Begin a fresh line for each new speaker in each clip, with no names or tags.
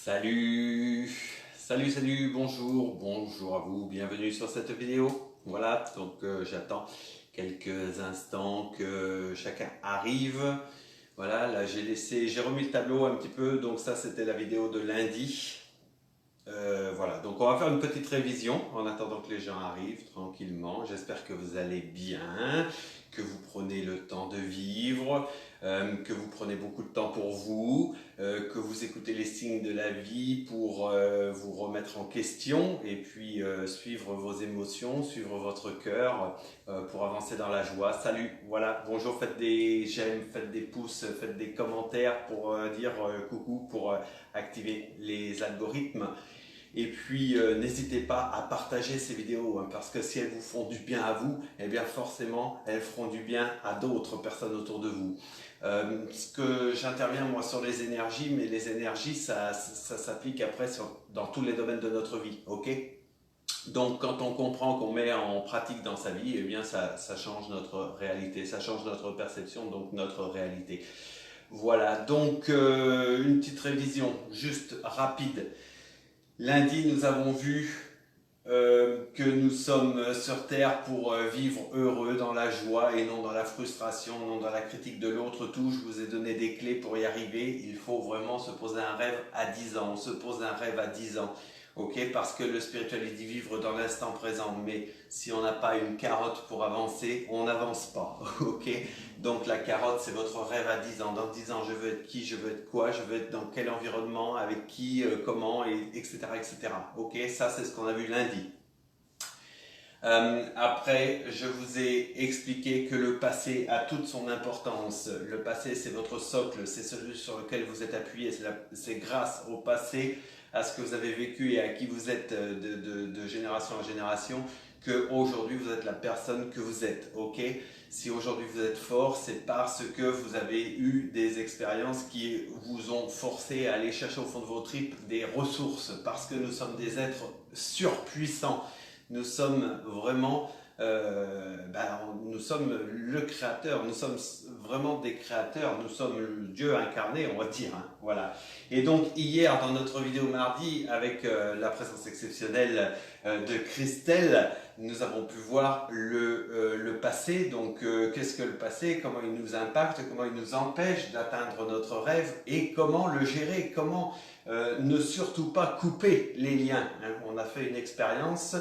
Salut, salut, bonjour à vous, bienvenue sur cette vidéo. Voilà, donc j'attends quelques instants que chacun arrive. Voilà, là j'ai remis le tableau un petit peu, donc ça c'était la vidéo de lundi. Voilà, donc on va faire une petite révision en attendant que les gens arrivent tranquillement. J'espère que vous allez bien, que vous prenez le temps de vivre, que vous prenez beaucoup de temps pour vous, que vous écoutez les signes de la vie pour vous remettre en question et puis suivre vos émotions, suivre votre cœur pour avancer dans la joie. Salut, voilà, bonjour, faites des j'aime, faites des pouces, faites des commentaires pour dire coucou, pour activer les algorithmes. Et puis, n'hésitez pas à partager ces vidéos, hein, parce que si elles vous font du bien à vous, eh bien forcément, elles feront du bien à d'autres personnes autour de vous. Ce que j'interviens moi sur les énergies, mais les énergies, ça s'applique après dans tous les domaines de notre vie, ok? Donc, quand on comprend qu'on met en pratique dans sa vie, eh bien ça change notre réalité, ça change notre perception, donc notre réalité. Voilà, donc une petite révision, juste rapide. Lundi, nous avons vu que nous sommes sur Terre pour vivre heureux dans la joie et non dans la frustration, non dans la critique de l'autre. Tout, je vous ai donné des clés pour y arriver. Il faut vraiment se poser un rêve à 10 ans. On se pose un rêve à 10 ans. Ok, parce que le spirituel il dit vivre dans l'instant présent, mais si on n'a pas une carotte pour avancer, on n'avance pas. Ok, donc la carotte c'est votre rêve à 10 ans. Dans 10 ans, je veux être qui, je veux être quoi, je veux être dans quel environnement, avec qui, comment, etc., etc. Ok, ça c'est ce qu'on a vu lundi. Après, je vous ai expliqué que le passé a toute son importance. Le passé, c'est votre socle, c'est celui sur lequel vous êtes appuyé. C'est grâce au passé, à ce que vous avez vécu et à qui vous êtes de génération en génération, que aujourd'hui vous êtes la personne que vous êtes. Ok? Si aujourd'hui vous êtes fort, c'est parce que vous avez eu des expériences qui vous ont forcé à aller chercher au fond de vos tripes des ressources, parce que nous sommes des êtres surpuissants. Nous sommes vraiment, nous sommes le créateur, nous sommes vraiment des créateurs, nous sommes le Dieu incarné, on va dire, hein, voilà. Et donc hier, dans notre vidéo mardi, avec la présence exceptionnelle de Christelle, nous avons pu voir le passé. Donc qu'est-ce que le passé, comment il nous impacte, comment il nous empêche d'atteindre notre rêve et comment le gérer, comment ne surtout pas couper les liens, hein. On a fait une expérience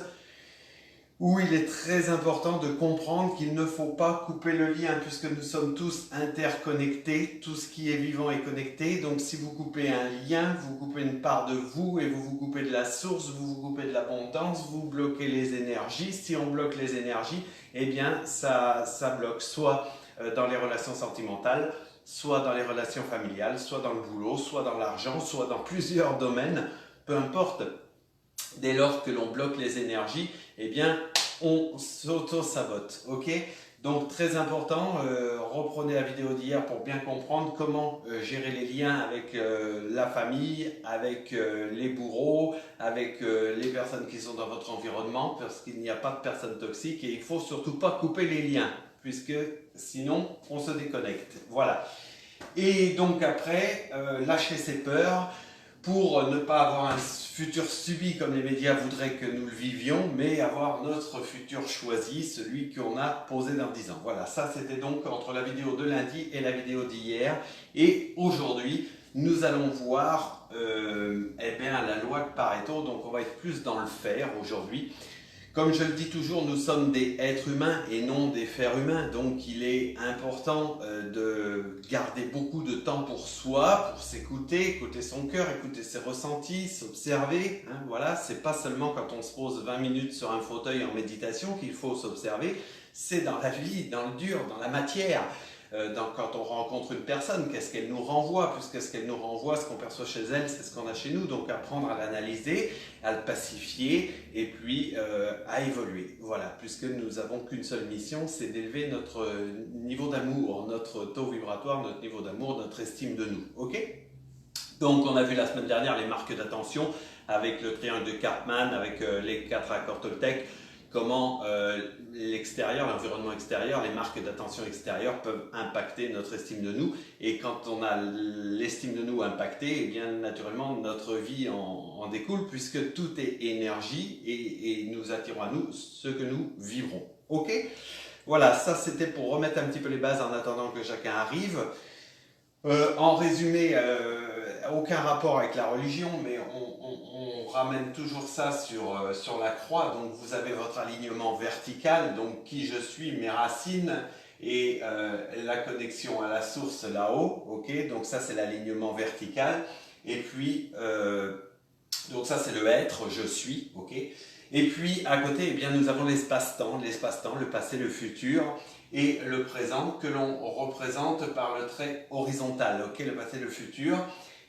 où il est très important de comprendre qu'il ne faut pas couper le lien, puisque nous sommes tous interconnectés, tout ce qui est vivant est connecté. Donc si vous coupez un lien, vous coupez une part de vous et vous vous coupez de la source, vous vous coupez de l'abondance, vous bloquez les énergies. Si on bloque les énergies, eh bien ça bloque soit dans les relations sentimentales, soit dans les relations familiales, soit dans le boulot, soit dans l'argent, soit dans plusieurs domaines, peu importe. Dès lors que l'on bloque les énergies, eh bien, on s'auto-sabote. Ok? Donc, très important, reprenez la vidéo d'hier pour bien comprendre comment gérer les liens avec la famille, avec les bourreaux, avec les personnes qui sont dans votre environnement, parce qu'il n'y a pas de personnes toxiques et il ne faut surtout pas couper les liens, puisque sinon, on se déconnecte. Voilà. Et donc après, lâcher ses peurs, pour ne pas avoir un futur subi comme les médias voudraient que nous le vivions, mais avoir notre futur choisi, celui qu'on a posé dans 10 ans. Voilà, ça c'était donc entre la vidéo de lundi et la vidéo d'hier. Et aujourd'hui, nous allons voir la loi de Pareto, donc on va être plus dans le faire aujourd'hui. Comme je le dis toujours, nous sommes des êtres humains et non des fers humains, donc il est important de garder beaucoup de temps pour soi, pour s'écouter, écouter son cœur, écouter ses ressentis, s'observer. Hein, voilà, c'est pas seulement quand on se pose 20 minutes sur un fauteuil en méditation qu'il faut s'observer, c'est dans la vie, dans le dur, dans la matière. Quand on rencontre une personne, qu'est-ce qu'elle nous renvoie, puisque ce qu'elle nous renvoie, ce qu'on perçoit chez elle, c'est ce qu'on a chez nous, donc apprendre à l'analyser, à le pacifier et puis à évoluer. Voilà, puisque nous n'avons qu'une seule mission, c'est d'élever notre niveau d'amour, notre taux vibratoire, notre niveau d'amour, notre estime de nous. Ok ? Donc on a vu la semaine dernière les marques d'attention avec le triangle de Karpman, avec les 4 accords Toltec. comment l'extérieur, l'environnement extérieur, les marques d'attention extérieures peuvent impacter notre estime de nous. Et quand on a l'estime de nous impactée, eh bien naturellement notre vie en découle, puisque tout est énergie et nous attirons à nous ce que nous vivrons. Ok ? Voilà, ça c'était pour remettre un petit peu les bases en attendant que chacun arrive. En résumé, aucun rapport avec la religion, mais on ramène toujours ça sur la croix. Donc vous avez votre alignement vertical, donc qui je suis, mes racines, et la connexion à la source là-haut. Ok, donc ça c'est l'alignement vertical. Et puis, donc ça c'est le être, je suis. Ok. Et puis à côté, eh bien, nous avons l'espace-temps, le passé, le futur et le présent que l'on représente par le trait horizontal, ok, le passé, le futur.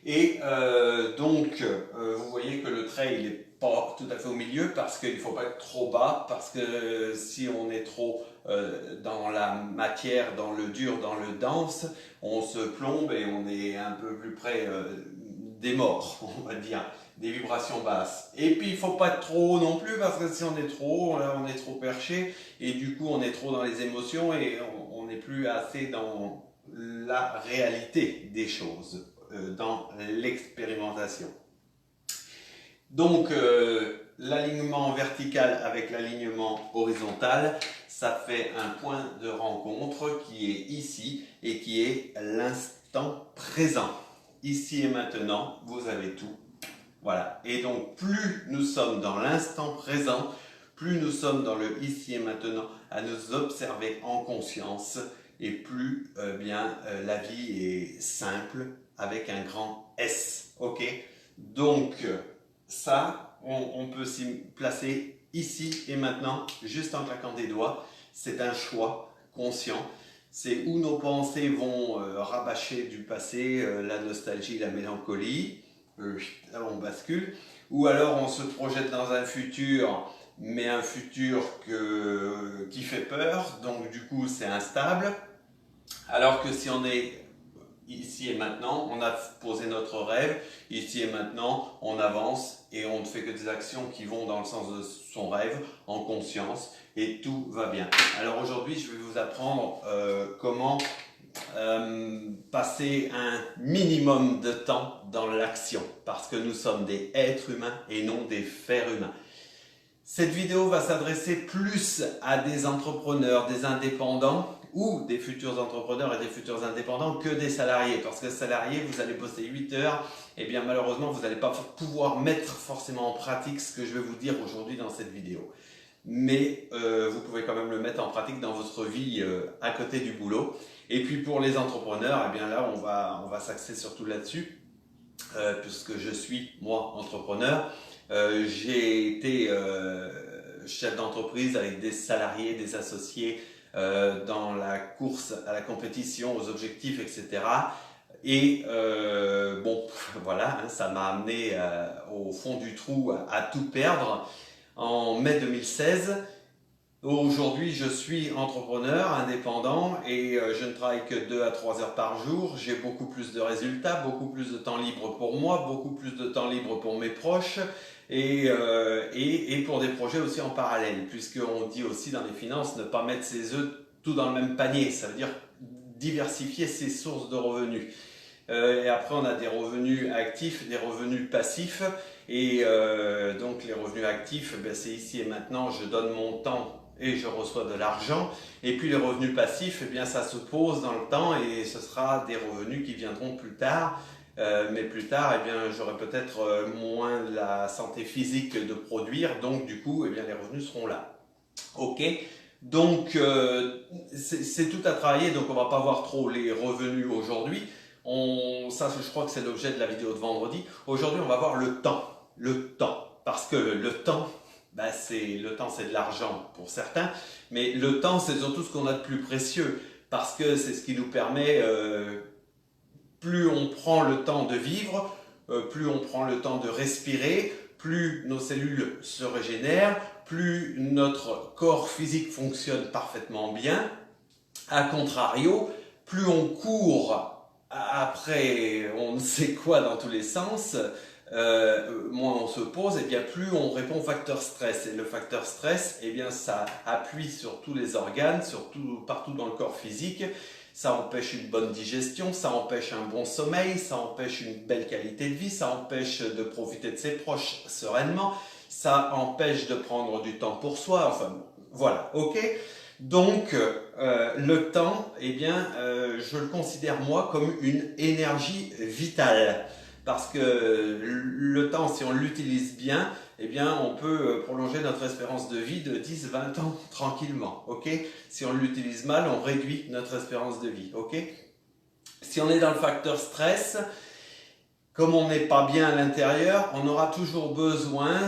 Et donc, vous voyez que le trait, il n'est pas tout à fait au milieu parce qu'il ne faut pas être trop bas, parce que si on est trop dans la matière, dans le dur, dans le dense, on se plombe et on est un peu plus près des morts, on va dire, des vibrations basses. Et puis, il ne faut pas être trop haut non plus, parce que si on est trop haut, on est trop perché, et du coup, on est trop dans les émotions et on n'est plus assez dans la réalité des choses, dans l'expérimentation. Donc, l'alignement vertical avec l'alignement horizontal, ça fait un point de rencontre qui est ici et qui est l'instant présent. Ici et maintenant, vous avez tout. Voilà. Et donc, plus nous sommes dans l'instant présent, plus nous sommes dans le ici et maintenant à nous observer en conscience, et plus la vie est simple avec un grand S. Ok. Donc, ça, on peut s'y placer ici et maintenant, juste en claquant des doigts. C'est un choix conscient. C'est où nos pensées vont rabâcher du passé, la nostalgie, la mélancolie. On bascule. Ou alors on se projette dans un futur, mais un futur qui fait peur. Donc du coup, c'est instable. Alors que si on est ici et maintenant, on a posé notre rêve, ici et maintenant, on avance et on ne fait que des actions qui vont dans le sens de son rêve, en conscience, et tout va bien. Alors aujourd'hui, je vais vous apprendre comment passer un minimum de temps dans l'action, parce que nous sommes des êtres humains et non des fers humains. Cette vidéo va s'adresser plus à des entrepreneurs, des indépendants, ou des futurs entrepreneurs et des futurs indépendants que des salariés. Parce que salariés, vous allez bosser 8 heures, et bien malheureusement, vous n'allez pas pouvoir mettre forcément en pratique ce que je vais vous dire aujourd'hui dans cette vidéo. Mais vous pouvez quand même le mettre en pratique dans votre vie à côté du boulot. Et puis pour les entrepreneurs, eh bien là, on va s'axer surtout là-dessus, puisque je suis, moi, entrepreneur. J'ai été chef d'entreprise avec des salariés, des associés, dans la course à la compétition, aux objectifs, etc. Et bon, voilà, hein, ça m'a amené au fond du trou à tout perdre en mai 2016. Aujourd'hui, je suis entrepreneur, indépendant et je ne travaille que 2 à 3 heures par jour. J'ai beaucoup plus de résultats, beaucoup plus de temps libre pour moi, beaucoup plus de temps libre pour mes proches et pour des projets aussi en parallèle, puisqu'on dit aussi dans les finances ne pas mettre ses œufs tout dans le même panier. Ça veut dire diversifier ses sources de revenus. Et après, on a des revenus actifs, des revenus passifs. Et donc, les revenus actifs, ben, c'est ici et maintenant, je donne mon temps et je reçois de l'argent. Et puis les revenus passifs, eh bien, ça se pose dans le temps et ce sera des revenus qui viendront plus tard. Mais plus tard, eh bien, j'aurai peut-être moins la santé physique de produire. Donc du coup, eh bien, les revenus seront là. Ok. Donc c'est tout à travailler. Donc on va pas voir trop les revenus aujourd'hui. Ça, je crois que c'est l'objet de la vidéo de vendredi. Aujourd'hui, on va voir le temps. Le temps. Parce que le temps, ben le temps, c'est de l'argent pour certains, mais le temps, c'est surtout ce qu'on a de plus précieux, parce que c'est ce qui nous permet, plus on prend le temps de vivre, plus on prend le temps de respirer, plus nos cellules se régénèrent, plus notre corps physique fonctionne parfaitement bien. A contrario, plus on court après on ne sait quoi dans tous les sens, moins on se pose, et bien plus on répond au facteur stress. Et le facteur stress, eh bien ça appuie sur tous les organes, partout dans le corps physique. Ça empêche une bonne digestion, ça empêche un bon sommeil, ça empêche une belle qualité de vie, ça empêche de profiter de ses proches sereinement, ça empêche de prendre du temps pour soi. Enfin, voilà, ok. Donc, le temps, eh bien, je le considère moi comme une énergie vitale. Parce que le temps, si on l'utilise bien, eh bien, on peut prolonger notre espérance de vie de 10-20 ans tranquillement. Ok. Si on l'utilise mal, on réduit notre espérance de vie. Ok. Si on est dans le facteur stress, comme on n'est pas bien à l'intérieur, on aura toujours besoin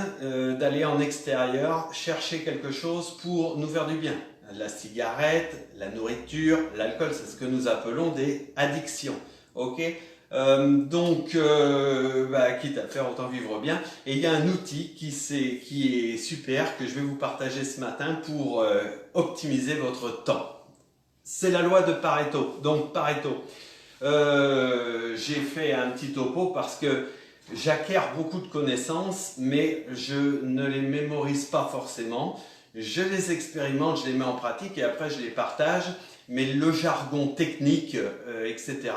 d'aller en extérieur chercher quelque chose pour nous faire du bien. La cigarette, la nourriture, l'alcool, c'est ce que nous appelons des addictions. Ok. Quitte à faire, autant vivre bien. Et il y a un outil qui est super, que je vais vous partager ce matin pour optimiser votre temps. C'est la loi de Pareto. Donc Pareto, j'ai fait un petit topo parce que j'acquiers beaucoup de connaissances, mais je ne les mémorise pas forcément. Je les expérimente, je les mets en pratique et après je les partage. Mais le jargon technique, etc.,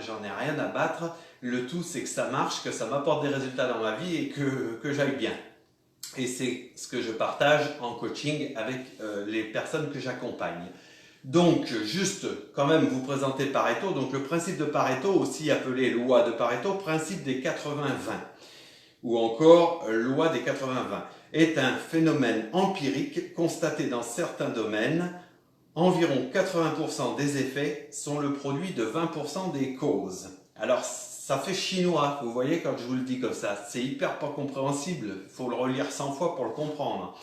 j'en ai rien à battre. Le tout, c'est que ça marche, que ça m'apporte des résultats dans ma vie et que j'aille bien. Et c'est ce que je partage en coaching avec les personnes que j'accompagne. Donc, juste quand même vous présenter Pareto. Donc, le principe de Pareto, aussi appelé loi de Pareto, principe des 80-20, ou encore loi des 80-20, est un phénomène empirique constaté dans certains domaines. Environ 80% des effets sont le produit de 20% des causes. Alors, ça fait chinois, vous voyez, quand je vous le dis comme ça. C'est hyper pas compréhensible, il faut le relire 100 fois pour le comprendre.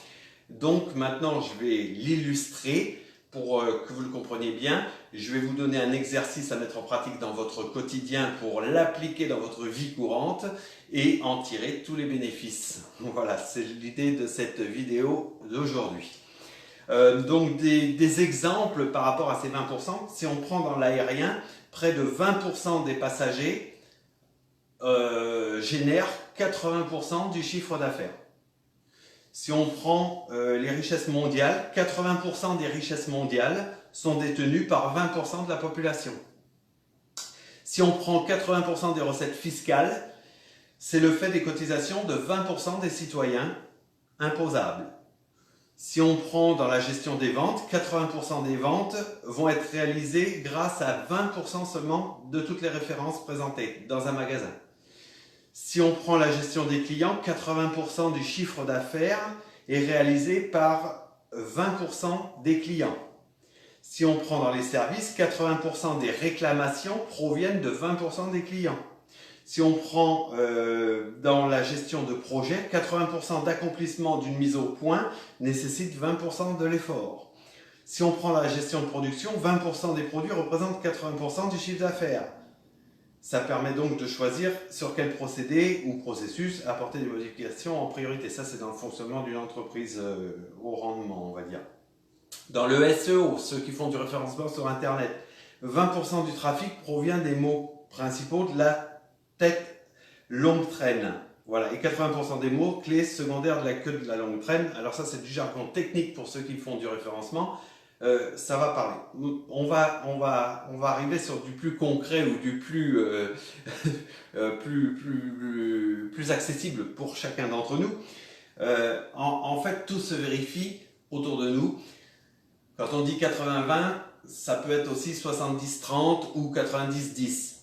Donc, maintenant, je vais l'illustrer pour que vous le compreniez bien. Je vais vous donner un exercice à mettre en pratique dans votre quotidien pour l'appliquer dans votre vie courante et en tirer tous les bénéfices. Voilà, c'est l'idée de cette vidéo d'aujourd'hui. Donc des exemples par rapport à ces 20%, si on prend dans l'aérien, près de 20% des passagers génèrent 80% du chiffre d'affaires. Si on prend les richesses mondiales, 80% des richesses mondiales sont détenues par 20% de la population. Si on prend 80% des recettes fiscales, c'est le fait des cotisations de 20% des citoyens imposables. Si on prend dans la gestion des ventes, 80% des ventes vont être réalisées grâce à 20% seulement de toutes les références présentées dans un magasin. Si on prend la gestion des clients, 80% du chiffre d'affaires est réalisé par 20% des clients. Si on prend dans les services, 80% des réclamations proviennent de 20% des clients. Si on prend dans la gestion de projet, 80% d'accomplissement d'une mise au point nécessite 20% de l'effort. Si on prend la gestion de production, 20% des produits représentent 80% du chiffre d'affaires. Ça permet donc de choisir sur quel procédé ou processus apporter des modifications en priorité. Ça, c'est dans le fonctionnement d'une entreprise au rendement, on va dire. Dans le SEO, ceux qui font du référencement sur Internet, 20% du trafic provient des mots principaux de la tête longue traîne. Voilà, et 80% des mots clés secondaires de la queue de la longue traîne. Alors ça, c'est du jargon technique pour ceux qui font du référencement. Ça va parler. On va arriver sur du plus concret ou du plus plus accessible pour chacun d'entre nous. En fait, tout se vérifie autour de nous. Quand on dit 80-20, ça peut être aussi 70-30 ou 90-10.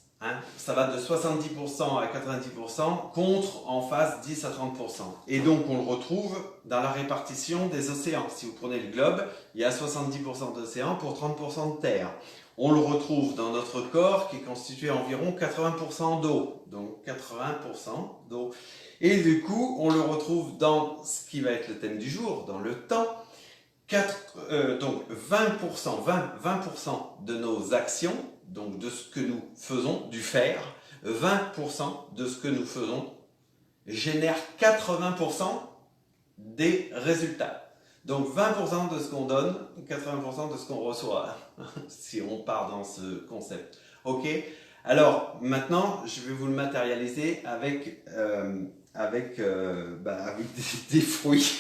Ça va de 70% à 90% contre en face 10 à 30%. Et donc on le retrouve dans la répartition des océans. Si vous prenez le globe, il y a 70% d'océans pour 30% de terre. On le retrouve dans notre corps qui est constitué environ 80% d'eau. Donc 80% d'eau. Et du coup, on le retrouve dans ce qui va être le thème du jour, dans le temps. Donc 20% de nos actions, donc de ce que nous faisons, du faire, 20% de ce que nous faisons génère 80% des résultats. Donc 20% de ce qu'on donne, 80% de ce qu'on reçoit, si on part dans ce concept. Ok ? Alors, maintenant, je vais vous le matérialiser avec des fruits.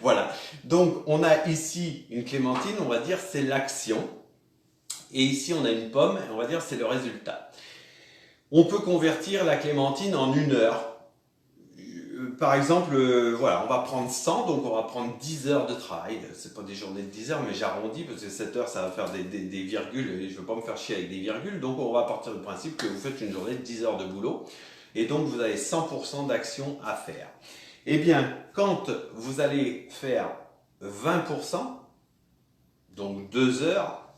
Voilà. Donc, on a ici une clémentine, on va dire c'est l'action. Et ici, on a une pomme, on va dire c'est le résultat. On peut convertir la clémentine en 1 heure. Par exemple, voilà, on va prendre 100, donc on va prendre 10 heures de travail. C'est pas des journées de 10 heures, mais j'arrondis parce que 7 heures, ça va faire des virgules et je veux pas me faire chier avec des virgules. Donc on va partir du principe que vous faites une journée de 10 heures de boulot et donc vous avez 100% d'action à faire. Eh bien, quand vous allez faire 20%, donc 2 heures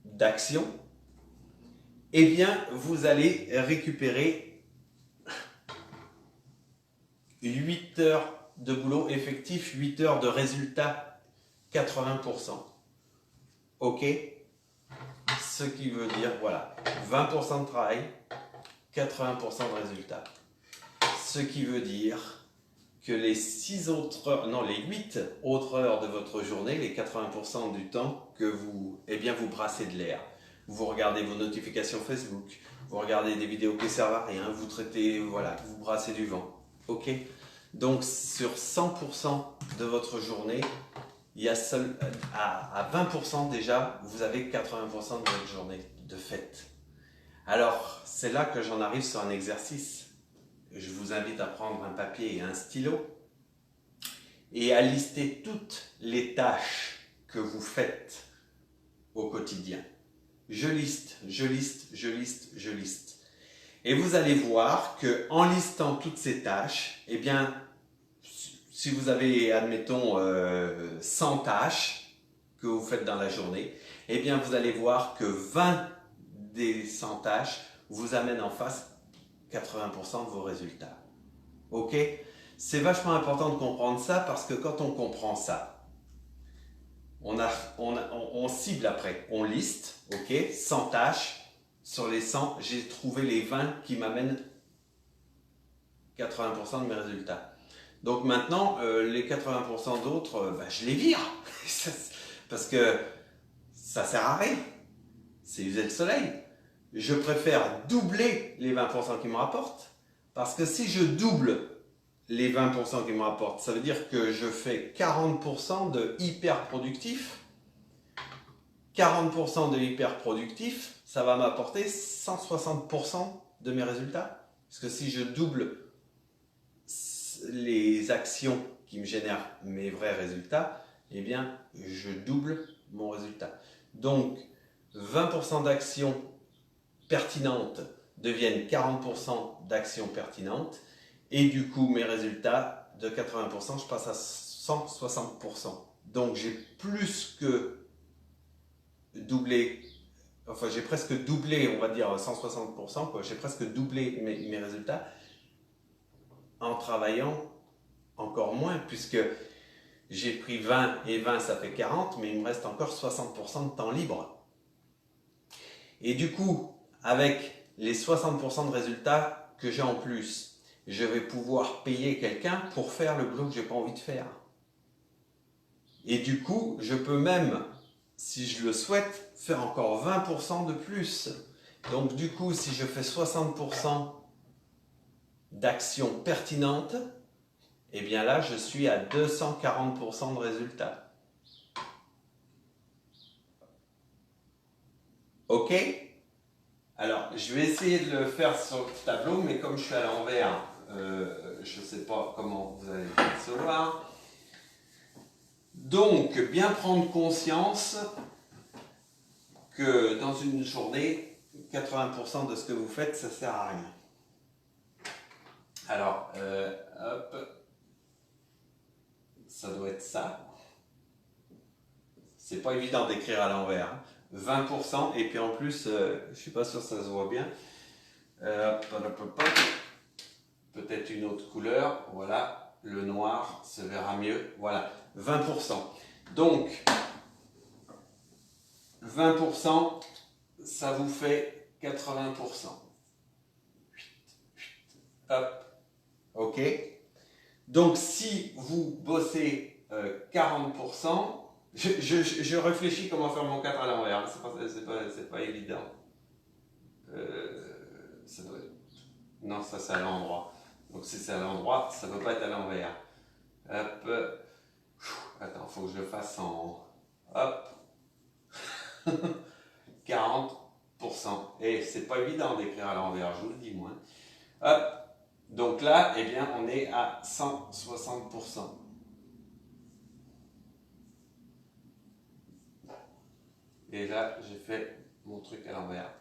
d'action, eh bien, vous allez récupérer 8 heures de boulot effectif, 8 heures de résultat, 80%. OK? Ce qui veut dire, voilà, 20% de travail, 80% de résultat. Ce qui veut dire que les 6 autres heures, non, les 8 autres heures de votre journée, les 80% du temps que vous, eh bien, vous brassez de l'air. Vous regardez vos notifications Facebook, vous regardez des vidéos qui servent à rien, vous traitez, voilà, vous brassez du vent. OK? Donc, sur 100% de votre journée, il y a à 20% déjà, vous avez 80% de votre journée de fait. Alors, c'est là que j'en arrive sur un exercice. Je vous invite à prendre un papier et un stylo et à lister toutes les tâches que vous faites au quotidien. Je liste, je liste, je liste, je liste. Et vous allez voir que en listant toutes ces tâches, eh bien, si vous avez, admettons, 100 tâches que vous faites dans la journée, eh bien, vous allez voir que 20 des 100 tâches vous amènent en face 80% de vos résultats. OK? C'est vachement important de comprendre ça parce que quand on comprend ça, on cible après, on liste, OK? 100 tâches, sur les 100, j'ai trouvé les 20 qui m'amènent 80% de mes résultats. Donc maintenant, les 80% d'autres, je les vire. Parce que ça sert à rien. C'est user le soleil. Je préfère doubler les 20% qui me rapportent. Parce que si je double les 20% qui me rapportent, ça veut dire que je fais 40% de hyper productif. 40% de hyper productif, ça va m'apporter 160% de mes résultats. Parce que si je double les actions qui me génèrent mes vrais résultats, eh bien, je double mon résultat. Donc, 20% d'actions pertinentes deviennent 40% d'actions pertinentes et du coup, mes résultats de 80%, je passe à 160%. Donc, j'ai plus que doublé, enfin, j'ai presque doublé, on va dire 160%, quoi. J'ai presque doublé mes résultats en travaillant encore moins, puisque j'ai pris 20 et 20, ça fait 40, mais il me reste encore 60% de temps libre. Et du coup, avec les 60% de résultats que j'ai en plus, je vais pouvoir payer quelqu'un pour faire le boulot que je n'ai pas envie de faire. Et du coup, je peux même, si je le souhaite, faire encore 20% de plus. Donc du coup, si je fais 60% d'actions pertinentes, eh bien là, je suis à 240% de résultats. OK? Alors, je vais essayer de le faire sur le tableau, mais comme je suis à l'envers, je ne sais pas comment vous allez percevoir. Donc, bien prendre conscience que dans une journée, 80% de ce que vous faites, ça ne sert à rien. Alors, hop, ça doit être ça. C'est pas évident d'écrire à l'envers. Hein. 20% et puis en plus, je suis pas sûr que ça se voit bien. Peut-être une autre couleur. Voilà, le noir se verra mieux. Voilà, 20%. Donc, 20%, ça vous fait 80%. Hop, ok. Donc, si vous bossez 40%, je réfléchis comment faire mon 4 à l'envers. C'est pas évident. ça doit être... Non, ça c'est à l'endroit. Donc si c'est à l'endroit, ça ne peut pas être à l'envers. Hop. Attends, il faut que je le fasse en... Hop. 40%. Et c'est pas évident d'écrire à l'envers, je vous le dis moi. Hop. Donc là, eh bien, on est à 160%. Et là, j'ai fait mon truc à l'envers.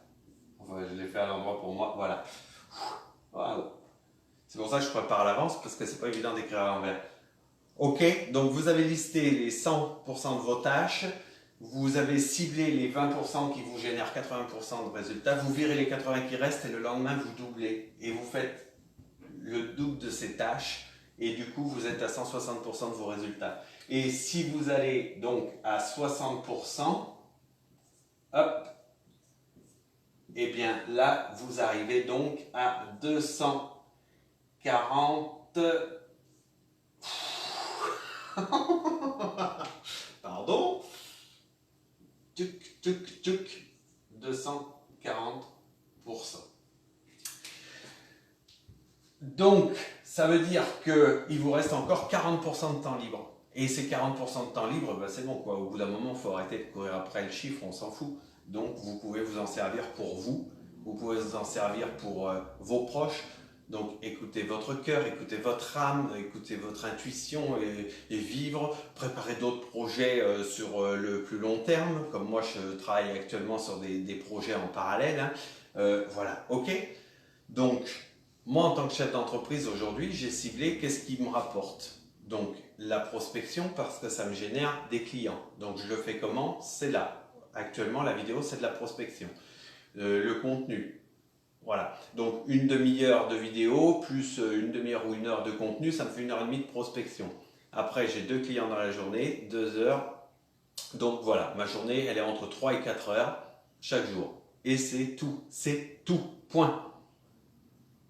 Enfin, je l'ai fait à l'endroit pour moi. Voilà. Wow. C'est pour ça que je prépare à l'avance, parce que c'est pas évident d'écrire à l'envers. Ok, donc vous avez listé les 100% de vos tâches. Vous avez ciblé les 20% qui vous génèrent 80% de résultats. Vous virez les 80 qui restent et le lendemain, vous doublez. Et vous faites le double de ces tâches. Et du coup, vous êtes à 160% de vos résultats. Et si vous allez donc à 60%, hop, et bien là, vous arrivez donc à 240... Pardon. Tuc, tuc, tuc. 240%. Donc, ça veut dire qu'il vous reste encore 40% de temps libre. Et ces 40% de temps libre, ben c'est bon quoi. Au bout d'un moment, il faut arrêter de courir après le chiffre, on s'en fout. Donc, vous pouvez vous en servir pour vous. Vous pouvez vous en servir pour vos proches. Donc, écoutez votre cœur, écoutez votre âme, écoutez votre intuition et vivre. Préparez d'autres projets sur le plus long terme. Comme moi, je travaille actuellement sur des projets en parallèle. Hein. Voilà, ok. Donc, moi, en tant que chef d'entreprise aujourd'hui, j'ai ciblé qu'est-ce qui me rapporte. Donc, la prospection parce que ça me génère des clients. Donc, je le fais comment? C'est là. Actuellement, la vidéo, c'est de la prospection. Le contenu. Voilà. Donc, une demi-heure de vidéo plus une demi-heure ou une heure de contenu, ça me fait 1h30 de prospection. Après, j'ai 2 clients dans la journée, 2 heures. Donc, voilà. Ma journée, elle est entre 3 et 4 heures chaque jour. Et c'est tout. C'est tout. Point.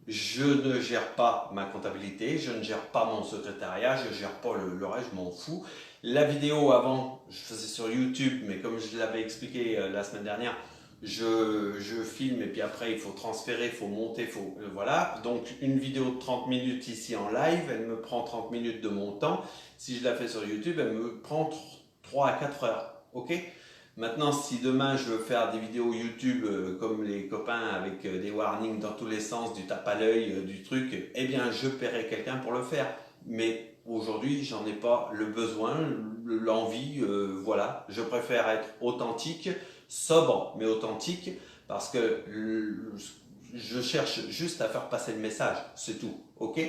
Je ne gère pas ma comptabilité, je ne gère pas mon secrétariat, je ne gère pas le reste, je m'en fous. La vidéo avant, je faisais sur YouTube, mais comme je l'avais expliqué la semaine dernière, je filme et puis après il faut transférer, il faut monter, voilà. Donc une vidéo de 30 minutes ici en live, elle me prend 30 minutes de mon temps. Si je la fais sur YouTube, elle me prend 3 à 4 heures. Ok ? Maintenant, si demain je veux faire des vidéos YouTube comme les copains avec des warnings dans tous les sens, du tape à l'œil, du truc, eh bien je paierai quelqu'un pour le faire. Mais aujourd'hui, j'en ai pas le besoin, l'envie, voilà. Je préfère être authentique, sobre mais authentique, parce que je cherche juste à faire passer le message, c'est tout, ok ?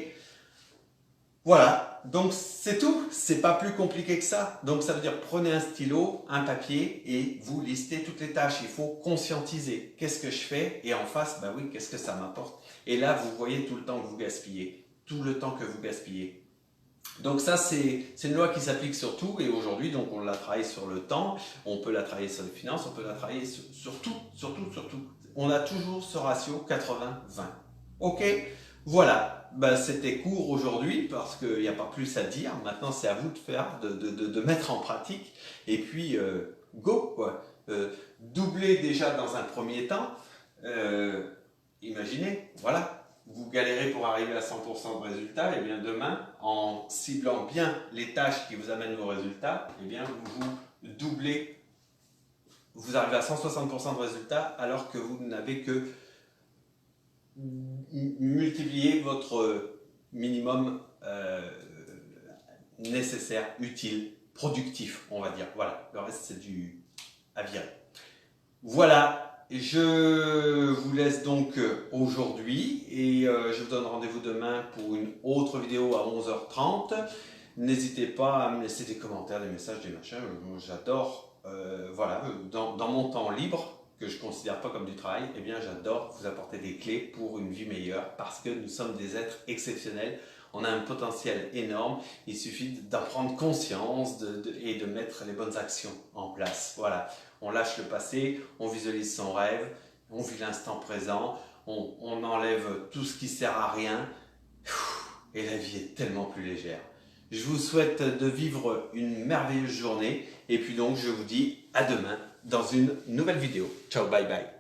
Voilà, donc c'est tout, c'est pas plus compliqué que ça. Donc ça veut dire prenez un stylo, un papier et vous listez toutes les tâches. Il faut conscientiser. Qu'est-ce que je fais? Et en face, bah oui, qu'est-ce que ça m'apporte? Et là, vous voyez tout le temps que vous gaspillez. Tout le temps que vous gaspillez. Donc ça, c'est une loi qui s'applique sur tout. Et aujourd'hui, donc on la travaille sur le temps, on peut la travailler sur les finances, on peut la travailler sur tout, sur tout, sur tout. On a toujours ce ratio 80-20. Ok? Voilà, ben, c'était court aujourd'hui parce qu'il n'y a pas plus à dire. Maintenant, c'est à vous de faire, de mettre en pratique. Et puis, go quoi. Doubler déjà dans un premier temps. Imaginez, voilà, vous galérez pour arriver à 100% de résultats. Et bien demain, en ciblant bien les tâches qui vous amènent vos résultats, et bien vous doublez. Vous arrivez à 160% de résultats alors que vous n'avez que multiplier votre minimum nécessaire, utile, productif, on va dire. Voilà, le reste c'est du à virer. Voilà, je vous laisse donc aujourd'hui et je vous donne rendez-vous demain pour une autre vidéo à 11h30. N'hésitez pas à me laisser des commentaires, des messages, des machins. J'adore, voilà, dans mon temps libre, que je ne considère pas comme du travail, eh bien j'adore vous apporter des clés pour une vie meilleure parce que nous sommes des êtres exceptionnels. On a un potentiel énorme, il suffit d'en prendre conscience et de mettre les bonnes actions en place. Voilà, on lâche le passé, on visualise son rêve, on vit l'instant présent, on enlève tout ce qui sert à rien et la vie est tellement plus légère. Je vous souhaite de vivre une merveilleuse journée et puis donc je vous dis à demain dans une nouvelle vidéo. Ciao, bye bye.